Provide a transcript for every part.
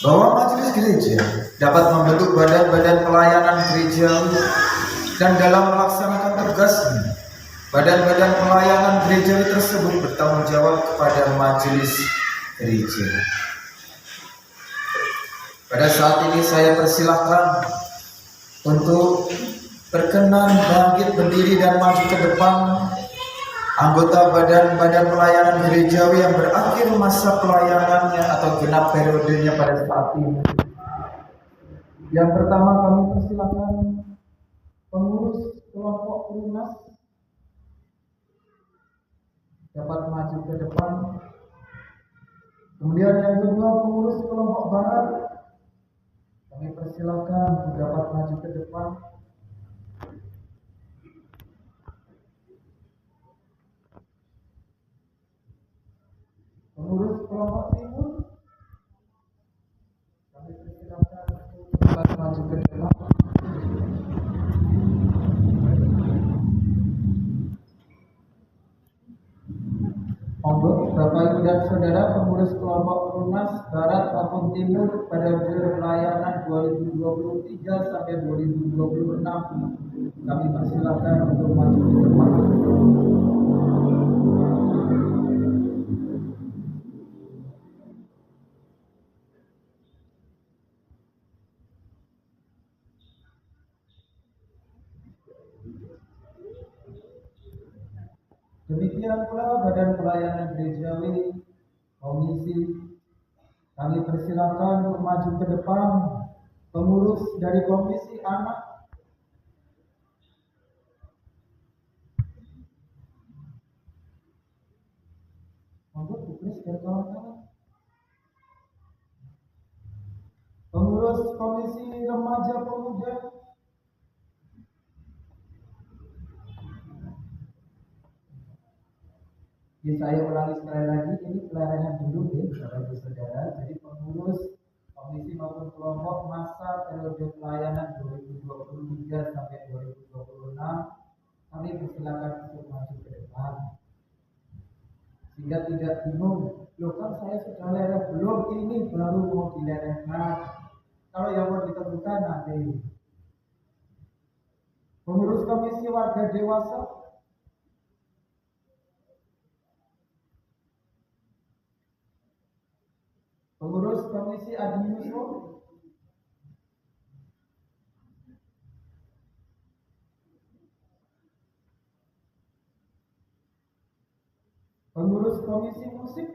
bahwa majelis gereja dapat membentuk badan-badan pelayanan gereja dan dalam melaksanakan tugasnya, badan-badan pelayanan gereja tersebut bertanggung jawab kepada majelis gereja. Pada saat ini saya persilahkan untuk berkenan bangkit berdiri dan maju ke depan anggota badan-badan pelayanan gerejawi yang berakhir masa pelayanannya atau genap periodenya pada saat ini. Yang pertama kami persilakan pengurus kelompok Runas dapat maju ke depan. Kemudian yang kedua pengurus kelompok Barat kami persilakan untuk dapat maju ke depan. Pengurus kelompok Timur kami persilakan untuk dapat maju ke depan. Monggo Bapak Ibu dan Saudara pengurus kelompok Runas Barat maupun Timur pada pelayanan 2023 sampai 2026 kami persilakan untuk maju ke depan. Demikian pula badan pelayanan gerejawi komisi kami persilakan untuk maju ke depan. Pengurus dari komisi anak monggo tulis dari kawan-kawan. Pengurus komisi remaja pemuda saya ulangi sekali lagi, ini pelayanan dulu ya Bapak Ibu Saudara. Jadi pengurus komisi maupun kelompok masa periode pelayanan 2023 sampai 2026 kami persilakan untuk maju ke depan. Sehingga tidak bingung, loh kan saya sudah lereh belum, ini baru mau dilerehkan. Kalau yang mau ditentukan nanti. Pengurus komisi warga dewasa pengurus komisi Adimuso, pengurus komisi musik,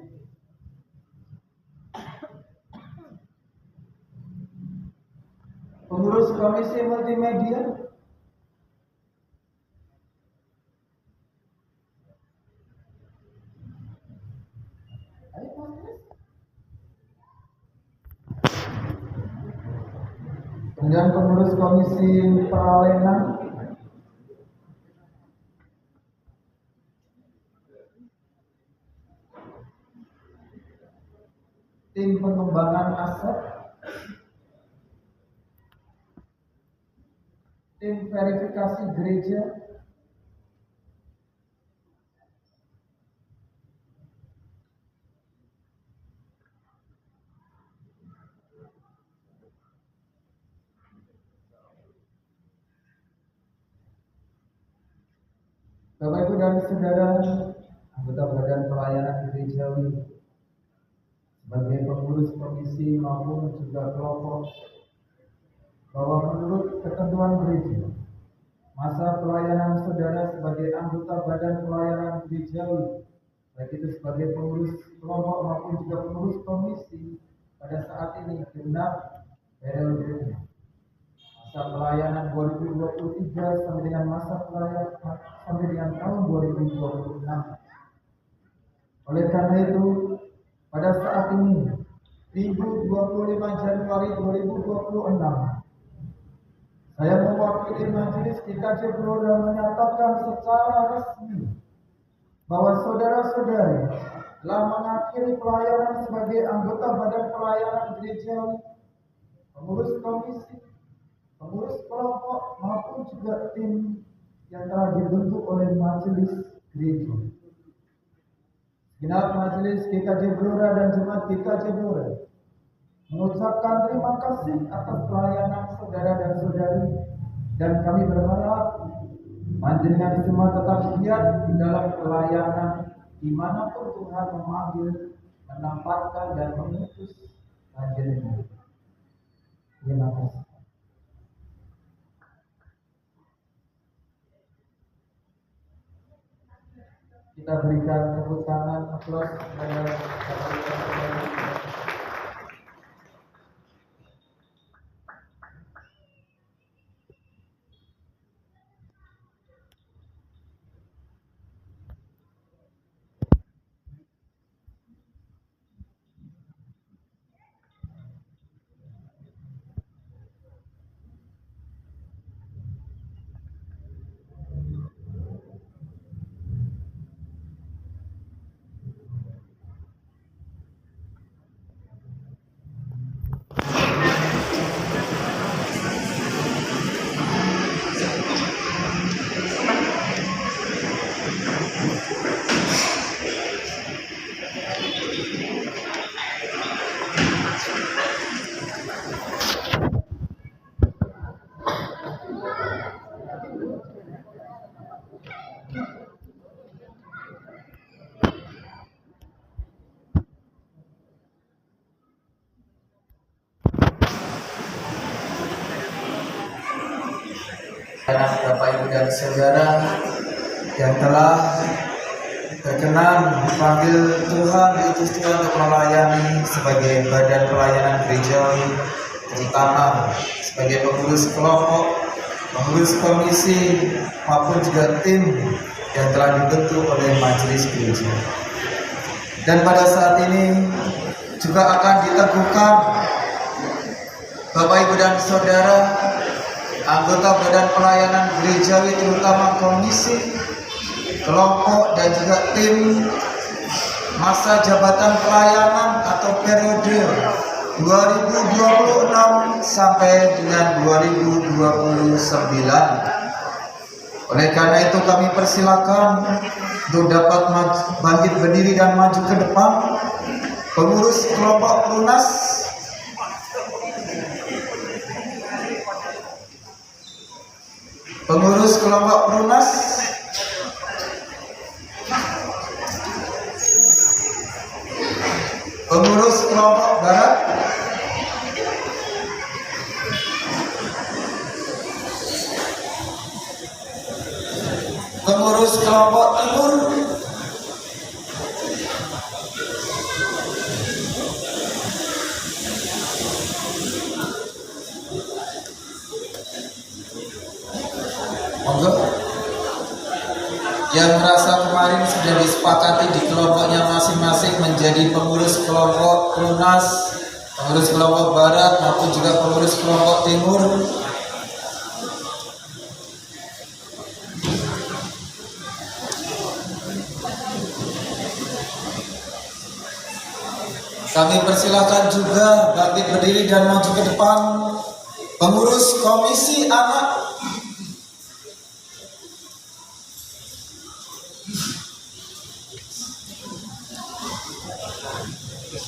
pengurus komisi multimedia, kemudian pengurus komisi peralenan, tim pengembangan aset, tim verifikasi gereja, Bapak Ibu dan Saudara anggota badan pelayanan gerejawi sebagai pengurus komisi maupun juga kelompok, bahwa menurut ketentuan gereja masa pelayanan saudara sebagai anggota badan pelayanan gerejawi baik itu sebagai pengurus kelompok maupun juga pengurus komisi pada saat ini genap periodenya. Masa pelayanan 2023 sampai dengan masa pelayanan sampai dengan tahun 2026. Oleh karena itu, pada saat ini, Minggu 25 Januari 2026, saya mewakili Majelis GKJ Blora menyatakan secara resmi bahwa saudara-saudari telah mengakhiri pelayanan sebagai anggota badan pelayanan gerejawi, pengurus komisi, pengurus kelompok maupun juga tim yang telah dibentuk oleh majelis gereja. Genap majelis GKJ Blora dan jemaat GKJ Blora mengucapkan terima kasih atas pelayanan saudara dan saudari, dan kami berharap panjenengan semua tetap giat di dalam pelayanan dimanapun Tuhan memanggil, menempatkan dan mengutus panjenengan. Terima kasih. Kita berikan tepuk tangan aplaus kepada Bapak Ibu dan Saudara yang telah berkenan dipanggil Tuhan, diutus Tuhan untuk melayani sebagai badan pelayanan gerejawi, terutama sebagai pengurus kelompok, pengurus komisi, maupun juga tim yang telah dibentuk oleh majelis gereja. Dan pada saat ini juga akan diteguhkan Bapak Ibu dan Saudara, anggota badan pelayanan gerejawi, terutama komisi, kelompok, dan juga tim masa jabatan pelayanan atau periode 2026 sampai dengan 2029. Oleh karena itu kami persilakan untuk dapat bangkit berdiri dan maju ke depan. Pengurus kelompok lunas, pengurus kelompok Prunas, pengurus kelompok Barat, pengurus kelompok Timur, yang merasa kemarin sudah disepakati di kelompoknya masing-masing menjadi pengurus kelompok Lunas, pengurus kelompok Barat, maupun juga pengurus kelompok Timur. Kami persilakan juga bangkit berdiri dan maju ke depan pengurus komisi anak.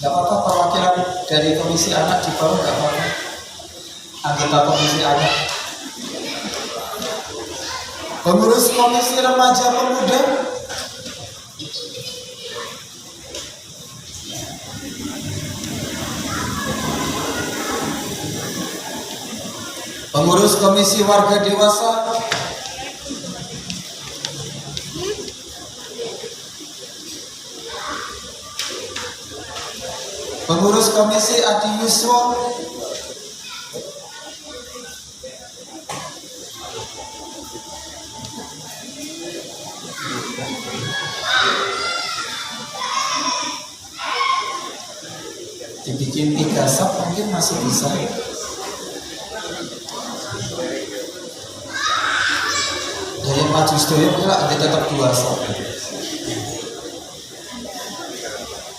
Gak apa-apa, perwakilan dari komisi anak di bawah, gak apa-apa. Anggota komisi anak, pengurus komisi remaja pemuda, pengurus komisi warga dewasa, pengurus komisi Adi Yuswa, dibikin 3 sub mungkin masih bisa. Dari maju studio kira ada tetap 2 sub.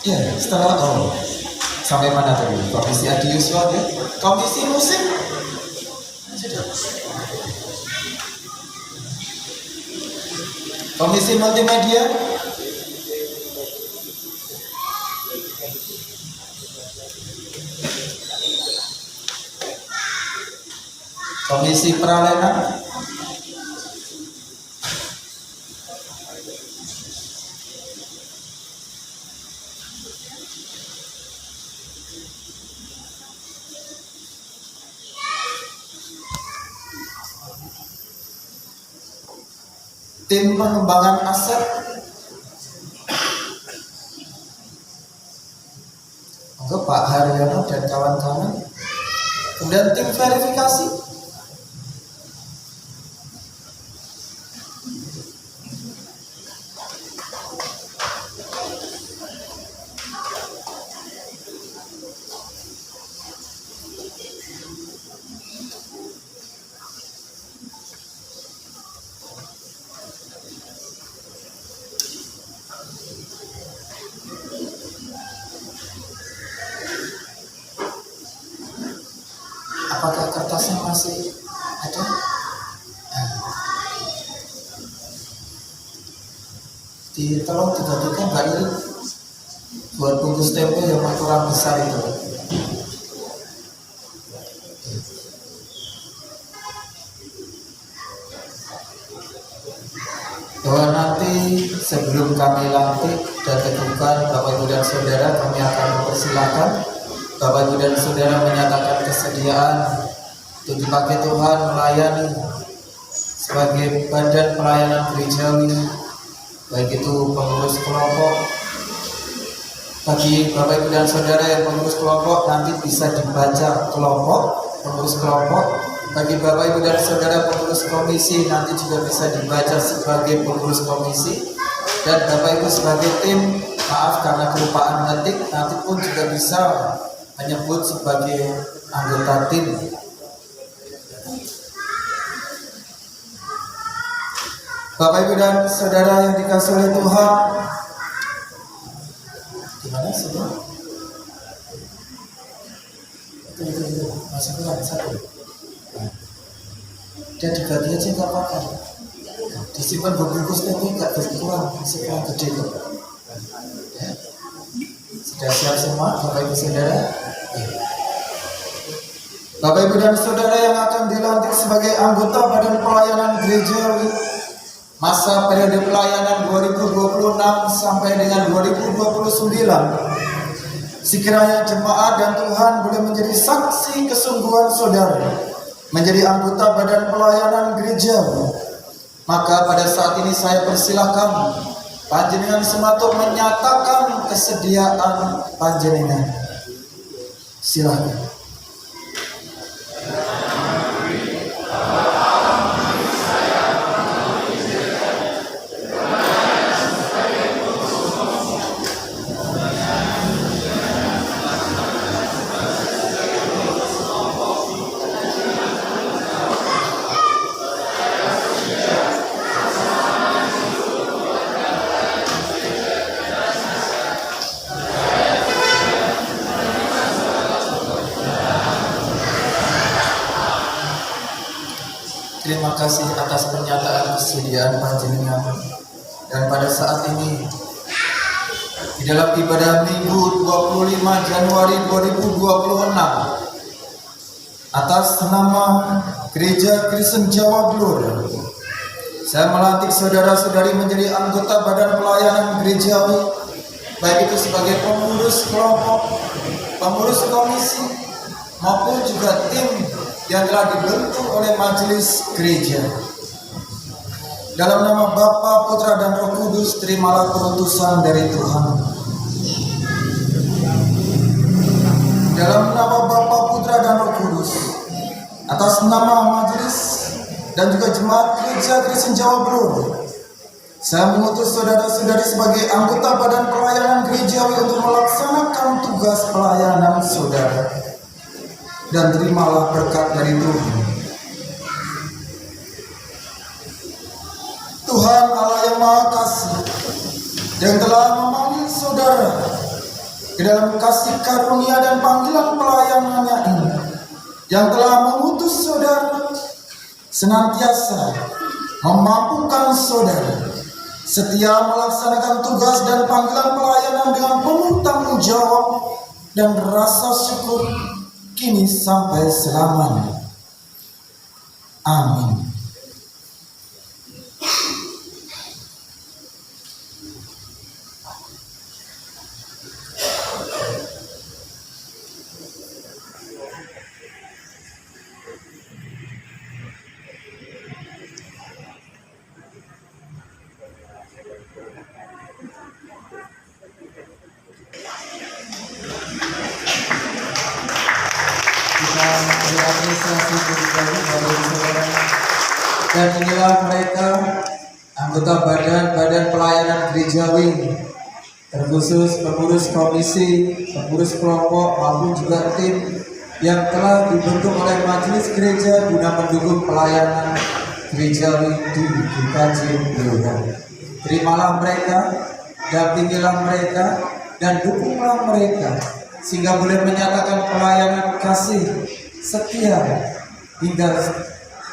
Ya, setelah sampai mana tadi? Komisi Adi Yuswa, ya? Komisi musik sudah. Komisi multimedia, Komisi Peralenan, tim pengembangan aset, Pak Haryono dan kawan-kawan. Kemudian tim verifikasi, apakah kertasnya masih ada? Tolong tiga-tiga Mbak Lili buat bungkus tempe yang kurang besar itu. Bahwa nanti sebelum kami lantik dan tentukan Bapak Ibu dan Saudara, kami akan mempersilahkan Bapak Ibu dan Saudara menyatakan kesediaan untuk dipakai Tuhan melayani sebagai badan pelayanan gerejawi, baik itu pengurus kelompok. Bagi Bapak Ibu dan Saudara yang pengurus kelompok, nanti bisa dibaca kelompok, pengurus kelompok. Bagi Bapak Ibu dan Saudara pengurus komisi, nanti juga bisa dibaca sebagai pengurus komisi. Dan Bapak Ibu sebagai tim, maaf karena kelupaan ngetik, nanti pun juga bisa menyebut sebagai anggota tim. Bapak Ibu dan Saudara yang dikasihi oleh Tuhan, gimana semua? Itu masih kurang satu. Dia dibagi aja nggak apa-apa. Disimpan berbungkus tapi nggak berkurang, masih kurang gede kok. Ya. Sudah siap semua, Bapak Ibu Saudara? Ya. Bapak Ibu dan Saudara yang akan dilantik sebagai anggota Badan Pelayanan Gerejawi masa periode pelayanan 2026 sampai dengan 2029, sekiranya jemaat dan Tuhan boleh menjadi saksi kesungguhan saudara menjadi anggota Badan Pelayanan Gerejawi, maka pada saat ini saya persilahkan panjenengan sematuk menyatakan kesediaan panjenengan. Silakan. Terima kasih atas pernyataan kesediaan panjenengan. Dan pada saat ini di dalam ibadah Minggu 25 Januari 2026 atas nama Gereja Kristen Jawa Blur, saya melantik saudara-saudari menjadi anggota Badan Pelayanan Gerejawi, baik itu sebagai pengurus kelompok, pengurus komisi, maupun juga tim yang telah dibentuk oleh majelis gereja. Dalam nama Bapa, Putra, dan Roh Kudus, terimalah perutusan dari Tuhan. Dalam nama Bapa, Putra, dan Roh Kudus, atas nama majelis dan juga jemaat Gereja Kristen Jawa Blur, saya mengutus saudara-saudari sebagai anggota Badan Pelayanan Gerejawi untuk melaksanakan tugas pelayanan saudara. Dan terimalah berkat dari Tuhan. Tuhan Allah yang Maha Kasih, yang telah memanggil saudara ke dalam kasih karunia dan panggilan pelayanannya ini, yang telah mengutus saudara senantiasa memampukan saudara setia melaksanakan tugas dan panggilan pelayanan dengan penuh tanggung jawab dan rasa syukur kini sampai selamanya. Amin. Dan inilah mereka anggota badan-badan pelayanan gerejawi, terkhusus pengurus komisi, pengurus kelompok maupun juga tim yang telah dibentuk oleh majelis gereja guna mendukung pelayanan gerejawi di GKJ Blora. Terimalah mereka, dampingilah mereka, dan dukunglah mereka sehingga boleh menyatakan pelayanan kasih setia hingga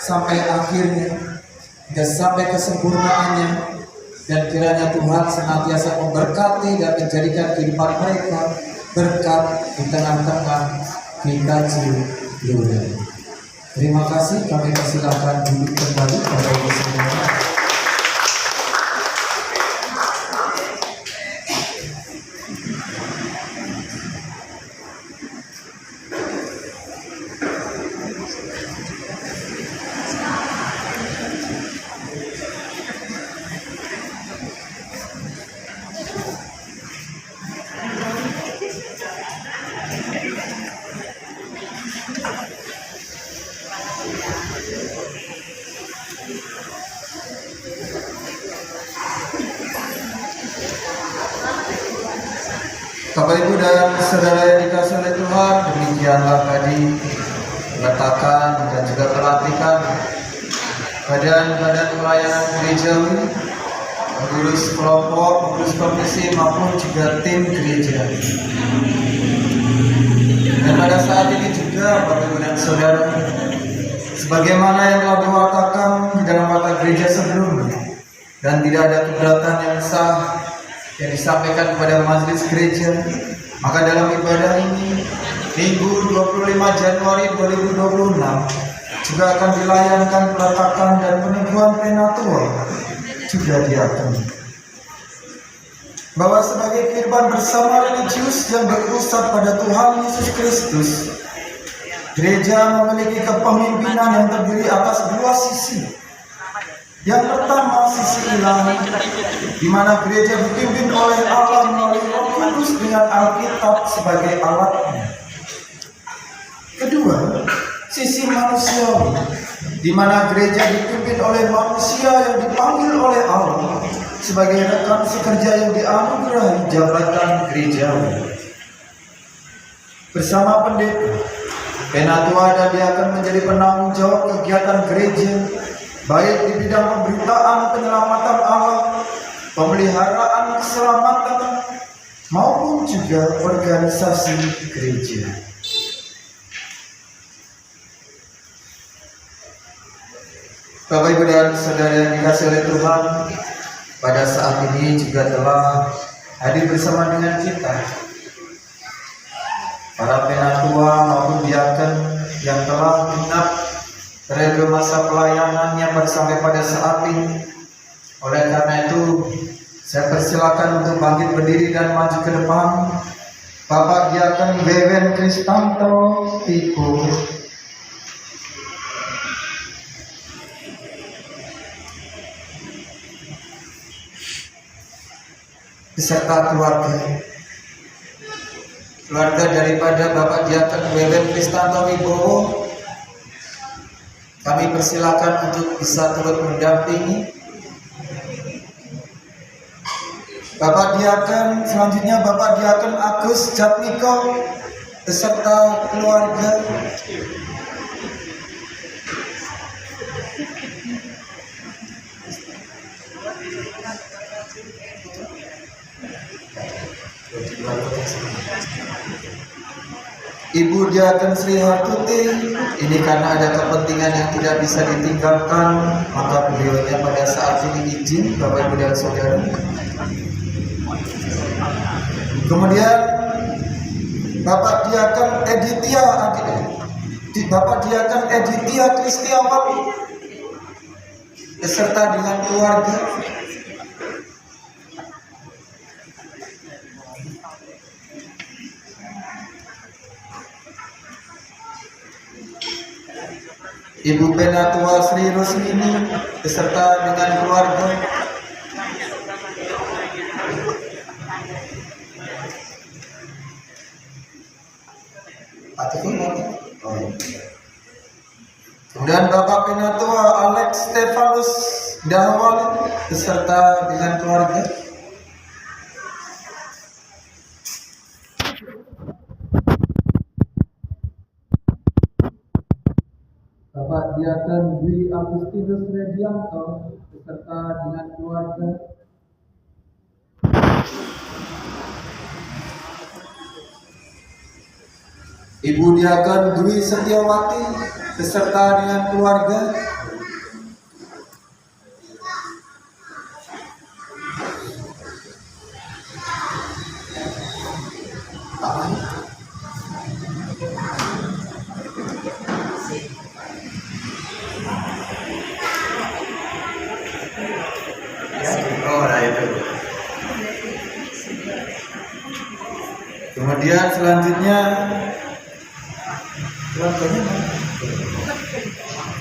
sampai akhirnya, hingga sampai kesempurnaannya, dan kiranya Tuhan senantiasa memberkati dan menjadikan kehidupan mereka berkat di tengah-tengah GKJ Blora. Terima kasih, kami persilakan duduk kembali pada ibu semua. Bapak Ibu dan Saudara yang dikasihi oleh Tuhan, demikianlah tadi peletakan dan juga pelantikan badan-badan pelayanan gerejawi, pengurus kelompok, pengurus komisi maupun juga tim gereja. Dan pada saat ini juga Bapak Ibu dan Saudara, sebagaimana yang telah diwakilkan di dalam kata gereja sebelumnya, dan tidak ada keberatan yang sah yang disampaikan kepada majelis gereja, maka dalam ibadah ini Minggu 25 Januari 2026 juga akan dilayankan peletakan dan peneguhan penatua juga diakan. Bahwa sebagai kehidupan bersama religius yang berpusat pada Tuhan Yesus Kristus, gereja memiliki kepemimpinan yang terdiri atas dua sisi. Yang pertama, sisi ilahi, di mana gereja dipimpin oleh Allah melalui Roh Kudus dengan Alkitab sebagai alatnya. Kedua, sisi manusiawi, di mana gereja dipimpin oleh manusia yang dipanggil oleh Allah sebagai rekan sekerja yang dianugerahi jabatan gerejawi. Bersama pendeta, penatua dan diakan menjadi penanggung jawab kegiatan gereja, baik di bidang pemberitaan penyelamatan Allah, pemeliharaan keselamatan, maupun juga organisasi gereja. Bapak Ibu dan Saudara yang dikasihi oleh Tuhan, pada saat ini juga telah hadir bersama dengan kita para penatua maupun diaken yang telah genap periode masa pelayanannya sampai pada saat ini. Oleh karena itu, saya persilakan untuk bangkit berdiri dan maju ke depan. Bapak Diaken Wewen Kristanto Tiko, beserta keluarga daripada Bapak Diaken Wewen Kristanto Wibowo, kami persilakan untuk bisa turut mendampingi. Bapak Diaken, selanjutnya Bapak Diaken Agus Jatmiko beserta keluarga. Ibu Diaken Sri Hartuti, ini karena ada kepentingan yang tidak bisa ditinggalkan, maka beliaunya pada saat ini izin, Bapak Ibu dan Saudara. Kemudian Bapak Diaken Editya Agil Bapak Diaken Edithia Kristiawan beserta dengan keluarga. Ibu Penatua Sri Rusmini beserta dengan keluarga. Kemudian Bapak Penatua Alex Stefanus Dahwali beserta dengan keluarga. Bapak Diaken Dwi Agustinus Redianto beserta dengan keluarga. Ibu Diaken Dwi Setiawati beserta dengan keluarga.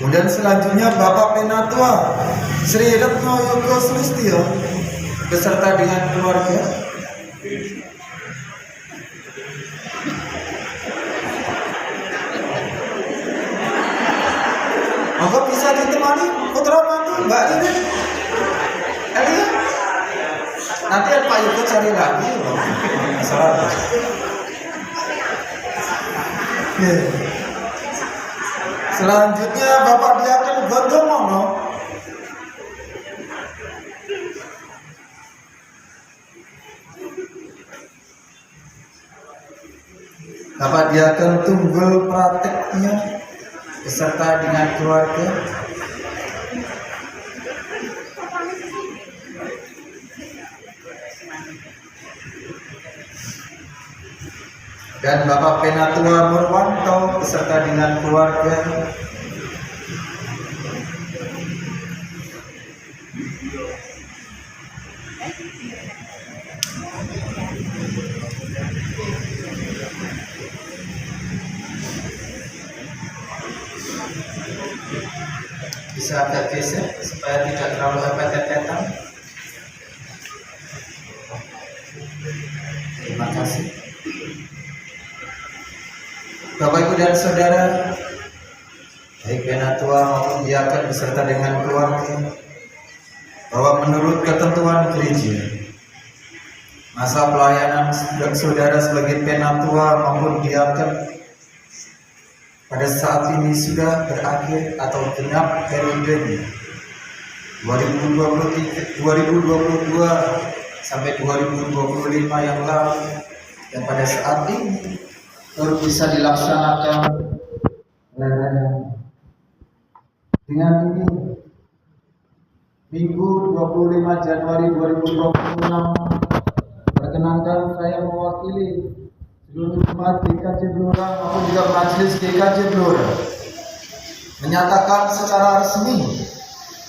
Kemudian selanjutnya Bapak Penatua Sri Retno Yogo Sulistyo beserta dengan keluarga. Maka bisa ditemani putra mantu Mbak Rini. Elia. Nanti Pak Yogo cari lagi loh. Masalah. Selanjutnya Bapak Diaken Gondomono Bapak Diaken Tunggul Prateknya beserta dengan keluarga. Dan Bapak Penatua Murwanto beserta dengan keluarga. Bisa agak geser supaya tidak terlalu hepet-hepetan. Terima kasih. Bapak Ibu dan Saudara, baik Penatua maupun Diaken beserta dengan keluarga, bahwa menurut ketentuan gereja, masa pelayanan saudara sebagai Penatua maupun Diaken pada saat ini sudah berakhir atau genap periodenya 2022 sampai 2025 yang lalu, dan pada saat ini baru bisa dilaksanakan dengan ini Minggu 25 Januari 2026. Perkenankan saya mewakili seluruh umat GKJ Blora maupun juga majelis GKJ Blora menyatakan secara resmi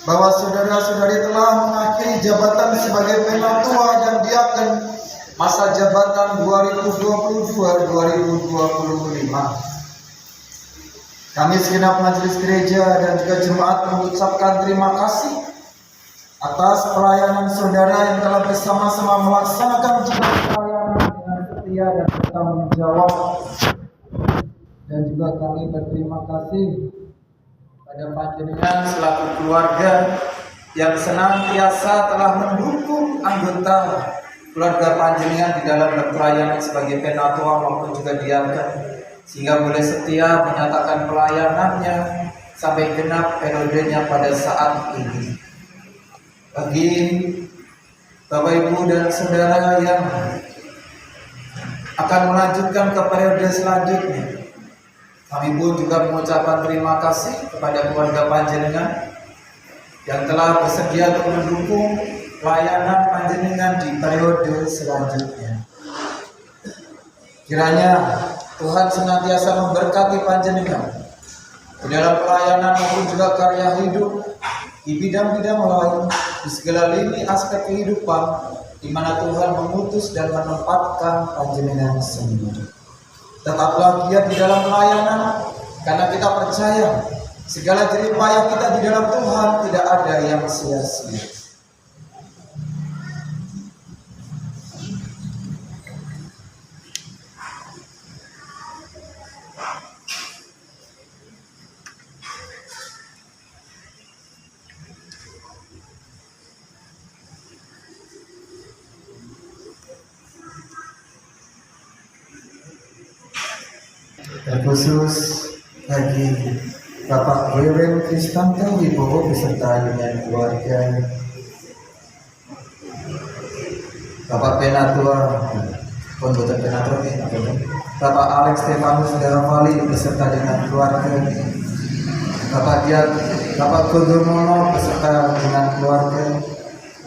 bahwa saudara-saudari telah mengakhiri jabatan sebagai Penatua dan Diaken masa jabatan 2022-2025. Kami segenap majelis gereja dan juga jemaat mengucapkan terima kasih atas pelayanan saudara yang telah bersama-sama melaksanakan pelayanan dengan setia dan bertanggung jawab. Dan juga kami berterima kasih pada panjenengan selaku keluarga yang senantiasa telah mendukung anggota keluarga panjenengan di dalam berpelayanan sebagai Penatua maupun juga Diaken, sehingga boleh setia menyatakan pelayanannya sampai genap periodenya pada saat ini. Bagi Bapak Ibu dan Saudara yang akan melanjutkan ke periode selanjutnya, kami pun juga mengucapkan terima kasih kepada keluarga panjenengan yang telah bersedia untuk mendukung pelayanan panjenengan di periode selanjutnya. Kiranya Tuhan senantiasa memberkati panjenengan di dalam pelayanan maupun juga karya hidup di bidang-bidang lain, di segala lini aspek kehidupan, di mana Tuhan mengutus dan menempatkan panjenengan sendiri. Tetaplah giat di dalam pelayanan, karena kita percaya segala jerih payah kita di dalam Tuhan tidak ada yang sia-sia. Terkhusus bagi Bapak Wewen Kristanto Wibowo beserta dengan keluarga, Bapak Penatua, Pembuatan Penatua, Bapak Alex Stefanus Daravali beserta dengan keluarga, Bapak Godomono beserta dengan keluarga,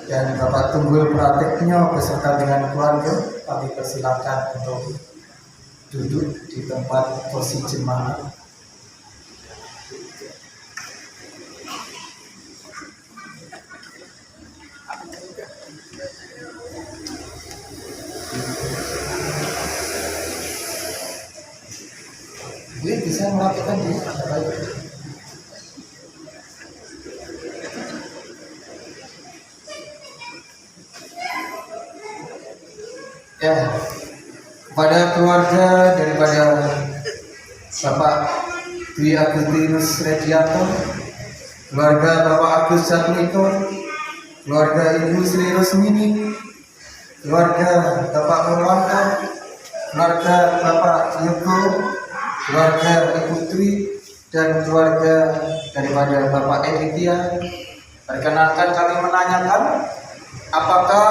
dan Bapak Tunggul Prateknyo beserta dengan keluarga. Kami persilakan untuk duduk di tempat kursi jemaat. Gue bisa melakukan di baik. Ya, pada keluarga daripada Bapak Dwi Agustinus Redianto, keluarga Bapak Agus Jatmiko, keluarga Ibu Sri Rusmini, keluarga Bapak Purwanto, keluarga Bapak Yugo, keluarga Ibu Dwi, dan keluarga daripada Bapak Editya. Perkenankan kami menanyakan, apakah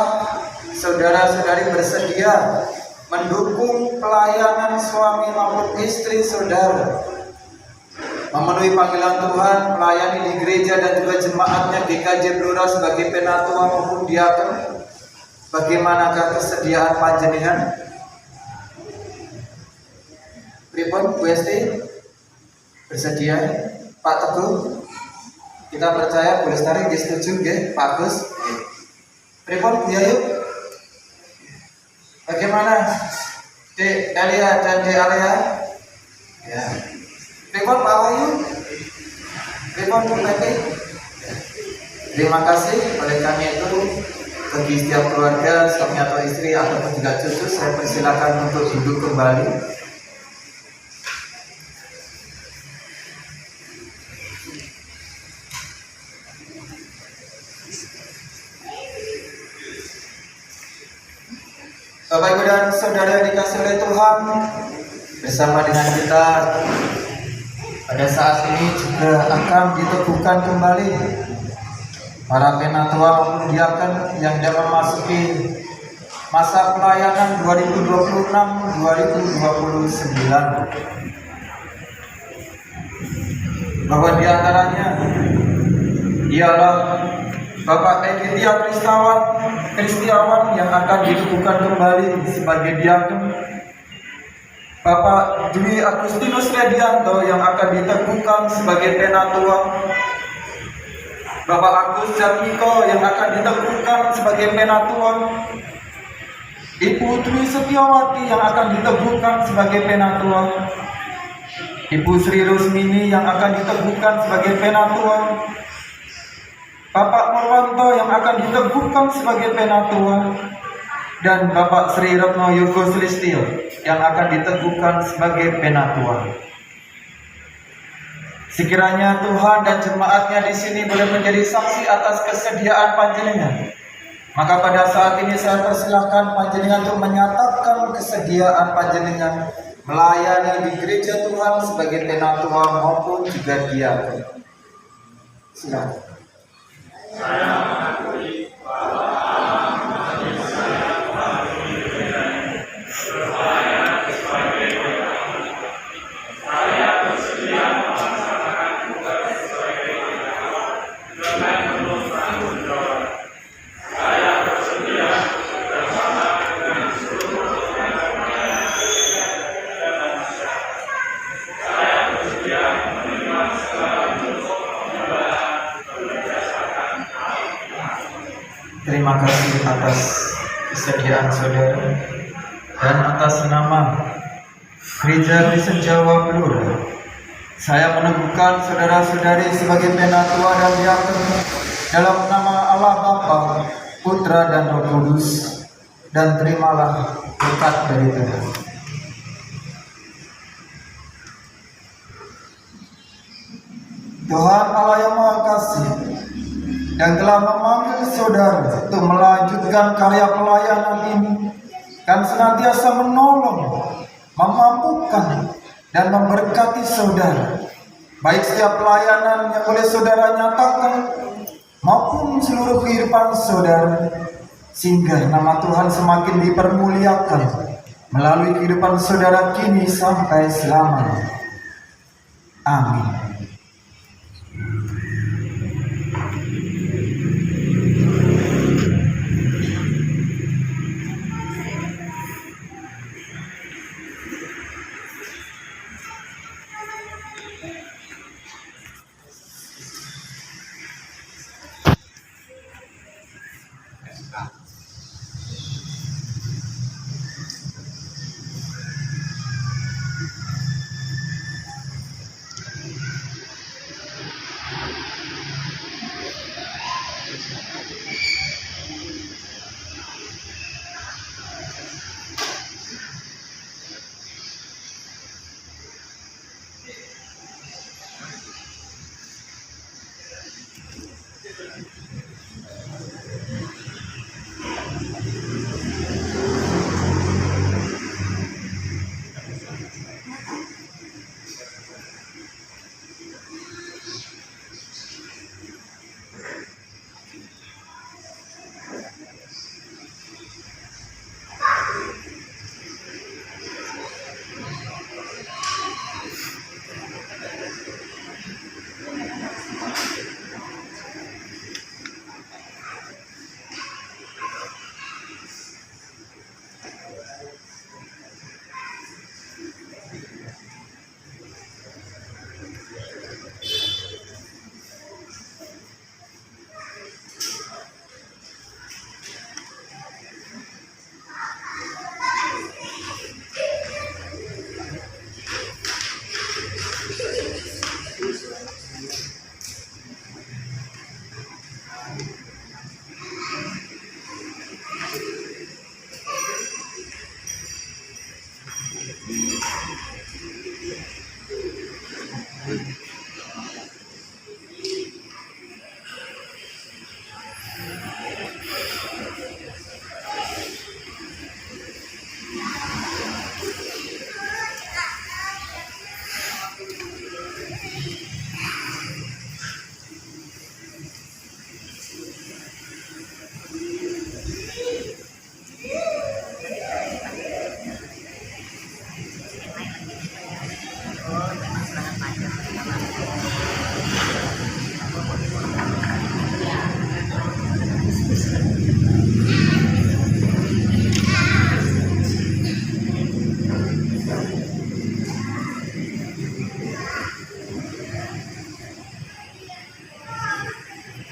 saudara-saudari bersedia mendukung pelayanan suami maupun istri saudara, memenuhi panggilan Tuhan, melayani di gereja dan juga jemaatnya GKJ Blora sebagai penatua maupun diakon? Bagaimanakah kesediaan panjenengan? Pripun Bu Esti? Bersedia? Pak Teguh? Kita percaya Bu Lestari setuju nggih, Pak Agus? Pripun Bu Yayu? Bagaimana Dek Elia dan Dek Alia? Ya. Pripun Pak Wahyu? Pripun Bu Peti? Terima kasih. Oleh karena itu, bagi setiap keluarga, suami atau istri ataupun juga cucu, saya persilakan untuk duduk kembali. Bapak Ibu dan Saudara yang dikasihi oleh Tuhan, bersama dengan kita pada saat ini juga akan diteguhkan kembali para penatua maupun diakon yang dapat memasuki masa pelayanan 2026-2029. Bahwa diantaranya ialah Bapak Editya Kristiawan yang akan diteguhkan kembali sebagai diakon, Bapak Dwi Agustinus Redianto yang akan diteguhkan sebagai penatua, Bapak Agus Jatmiko yang akan diteguhkan sebagai penatua, Ibu Dwi Setiawati yang akan diteguhkan sebagai penatua, Ibu Sri Rusmini yang akan diteguhkan sebagai penatua, Bapak Purwanto yang akan diteguhkan sebagai penatua, dan Bapak Sri Retno Yugo Sulistyo yang akan diteguhkan sebagai penatua. Sekiranya Tuhan dan jemaatnya di sini boleh menjadi saksi atas kesediaan panjenengan, maka pada saat ini saya persilahkan panjenengan untuk menyatakan kesediaan panjenengan melayani di gereja Tuhan sebagai penatua maupun juga diakon. Silakan. Saya mengakui bahwa saya berupaya sebagai penatua. Saya bersedia melaksanakan tugas sebagai penatua dengan penuh tanggung jawab. Saya bersedia bersama dengan seluruh tenaga pelayanan dan masyarakat. Saya bersedia menerima terima kasih atas kesediaan saudara dan atas nama Gereja Kristen Jawa Blora. Saya meneguhkan saudara-saudari sebagai penatua dan diakon dalam nama Allah Bapa, Putra dan Roh Kudus, dan terimalah berkat dari Tuhan. Tuhan Allah yang Maha Kasih yang telah memanggil saudara untuk melanjutkan karya pelayanan ini dan senantiasa menolong, memampukan, dan memberkati saudara, baik setiap pelayanan yang boleh saudara nyatakan maupun seluruh kehidupan saudara, sehingga nama Tuhan semakin dipermuliakan melalui kehidupan saudara kini sampai selamanya. Amin.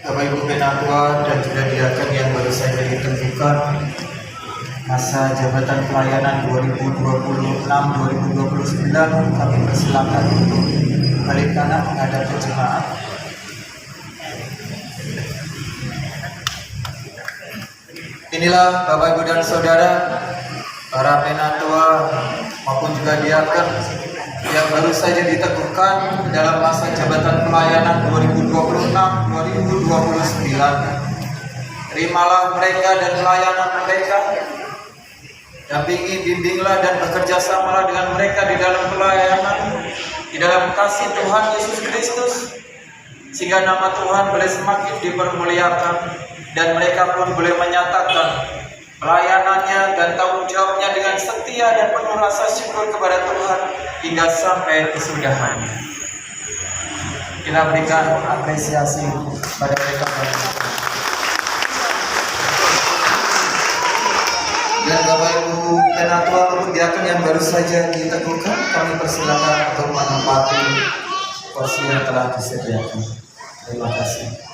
Bapak Ibu Penatua dan juga diakon yang baru saja ditentukan, masa jabatan pelayanan 2026-2029 kami persilakan untuk balik kanan menghadap ke jemaat. Inilah Bapak Ibu dan Saudara, para penatua maupun juga diakon yang baru saja diteguhkan dalam masa jabatan pelayanan 2026-2029. Terimalah mereka dan pelayanan mereka. Dampingi, bimbinglah dan bekerja samalah dengan mereka di dalam pelayanan, di dalam kasih Tuhan Yesus Kristus, sehingga nama Tuhan boleh semakin dipermuliakan dan mereka pun boleh menyatakan pelayanannya dan tanggung jawabnya dengan setia dan penuh rasa syukur kepada Tuhan hingga sampai kesudahan. Kita berikan apresiasi pada mereka. Dan Bapak Ibu Penatua maupun diakon yang baru saja diteguhkan, kami persilakan untuk menempati kursi yang telah disediakan. Terima kasih.